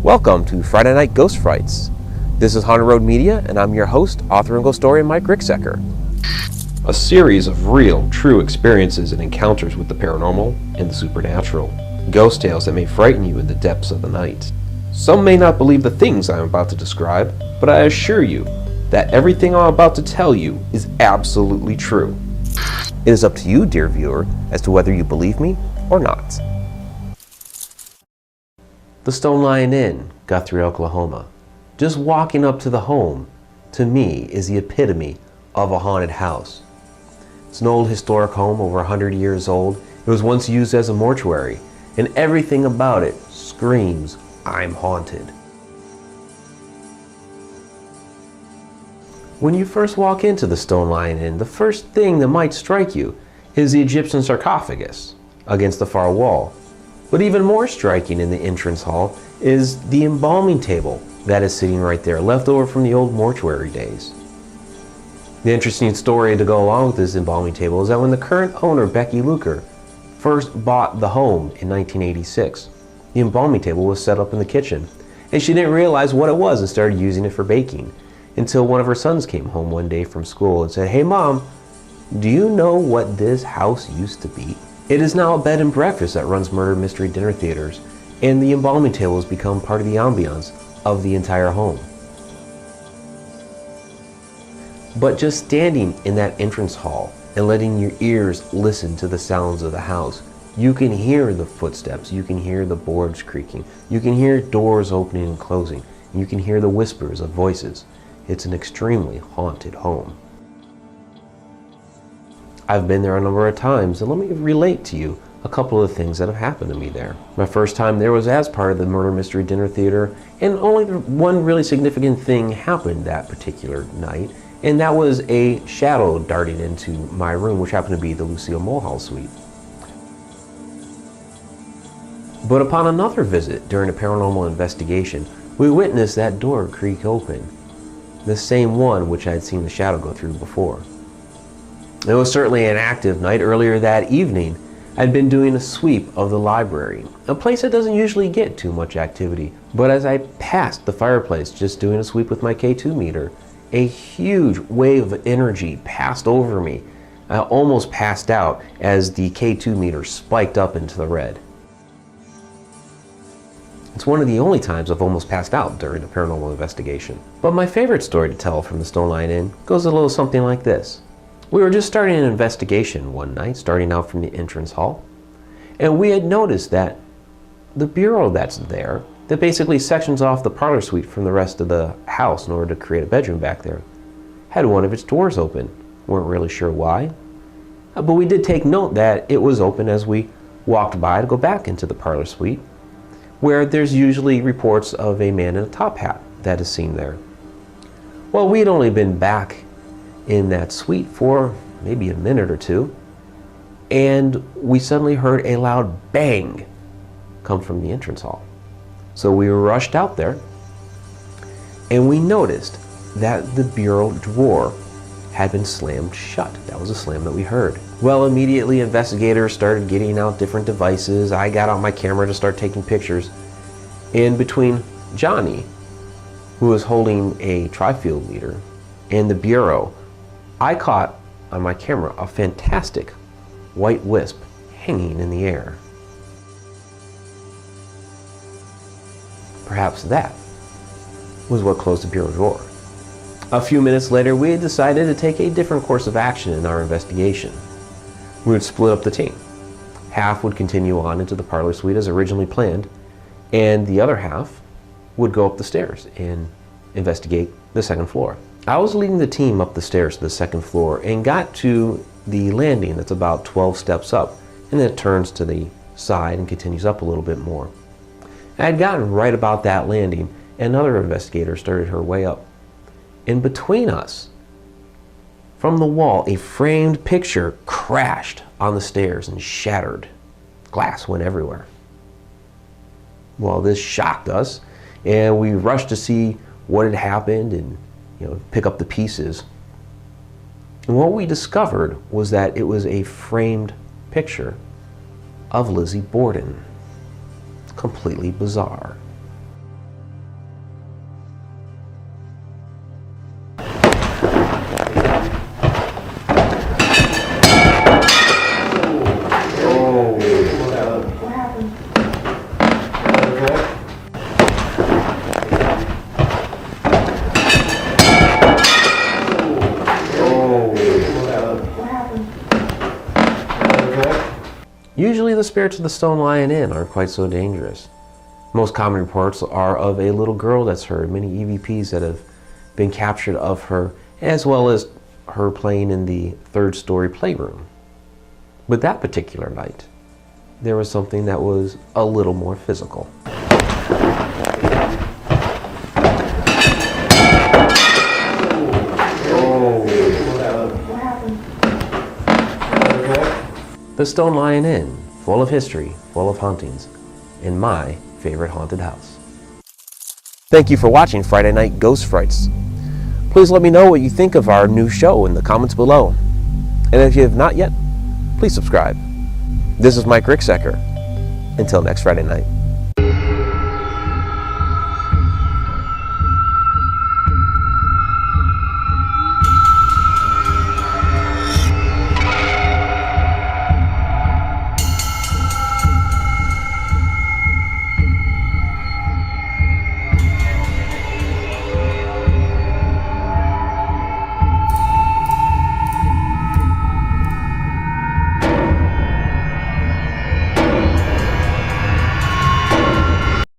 Welcome to Friday Night Ghost Frights. This is Haunted Road Media, and I'm your host, author and ghost historian Mike Ricksecker. A series of real, true experiences and encounters with the paranormal and the supernatural. Ghost tales that may frighten you in the depths of the night. Some may not believe the things I'm about to describe, but I assure you that everything I'm about to tell you is absolutely true. It is up to you, dear viewer, as to whether you believe me or not. The Stone Lion Inn, Guthrie, Oklahoma. Just walking up to the home, to me, is the epitome of a haunted house. It's an old historic home, over 100 years old. It was once used as a mortuary, and everything about it screams, I'm haunted. When you first walk into the Stone Lion Inn, the first thing that might strike you is the Egyptian sarcophagus against the far wall. But even more striking in the entrance hall is the embalming table that is sitting right there, left over from the old mortuary days. The interesting story to go along with this embalming table is that when the current owner, Becky Luker, first bought the home in 1986, the embalming table was set up in the kitchen, and she didn't realize what it was and started using it for baking, until one of her sons came home one day from school and said, "Hey Mom, do you know what this house used to be?" It is now a bed and breakfast that runs murder mystery dinner theaters, and the embalming table has become part of the ambiance of the entire home. But just standing in that entrance hall and letting your ears listen to the sounds of the house, you can hear the footsteps, you can hear the boards creaking, you can hear doors opening and closing, and you can hear the whispers of voices. It's an extremely haunted home. I've been there a number of times, and let me relate to you a couple of things that have happened to me there. My first time there was as part of the Murder Mystery Dinner Theater, and only one really significant thing happened that particular night, and that was a shadow darting into my room, which happened to be the Lucille Mulhall suite. But upon another visit during a paranormal investigation, we witnessed that door creak open, the same one which I had seen the shadow go through before. It was certainly an active night. Earlier that evening, I'd been doing a sweep of the library, a place that doesn't usually get too much activity. But as I passed the fireplace, just doing a sweep with my K2 meter, a huge wave of energy passed over me. I almost passed out as the K2 meter spiked up into the red. It's one of the only times I've almost passed out during a paranormal investigation. But my favorite story to tell from the Stone Lion Inn goes a little something like this. We were just starting an investigation one night, starting out from the entrance hall, and we had noticed that the bureau that's there, that basically sections off the parlor suite from the rest of the house in order to create a bedroom back there, had one of its doors open. Weren't really sure why, but we did take note that it was open as we walked by to go back into the parlor suite, where there's usually reports of a man in a top hat that is seen there. Well, we'd only been back in that suite for maybe a minute or two, and we suddenly heard a loud bang come from the entrance hall. So we rushed out there, and we noticed that the bureau drawer had been slammed shut. That was a slam that we heard. Well, immediately investigators started getting out different devices. I got out my camera to start taking pictures, and between Johnny, who was holding a tri-field meter, and the bureau, I caught on my camera a fantastic white wisp hanging in the air. Perhaps that was what closed the bureau drawer. A few minutes later, we had decided to take a different course of action in our investigation. We would split up the team. Half would continue on into the parlor suite as originally planned, and the other half would go up the stairs and investigate the second floor. I was leading the team up the stairs to the second floor and got to the landing that's about 12 steps up, and then it turns to the side and continues up a little bit more. I had gotten right about that landing, and another investigator started her way up. In between us, from the wall, a framed picture crashed on the stairs and shattered. Glass went everywhere. Well, this shocked us, and we rushed to see what had happened and pick up the pieces. And what we discovered was that it was a framed picture of Lizzie Borden. Completely bizarre. Usually the spirits of the Stone Lion Inn aren't quite so dangerous. Most common reports are of a little girl that's heard, many EVPs that have been captured of her, as well as her playing in the third-story playroom. But that particular night, there was something that was a little more physical. The Stone Lion Inn, full of history, full of hauntings, and my favorite haunted house. Thank you for watching Friday Night Ghost Frights. Please let me know what you think of our new show in the comments below. And if you have not yet, please subscribe. This is Mike Ricksecker. Until next Friday night.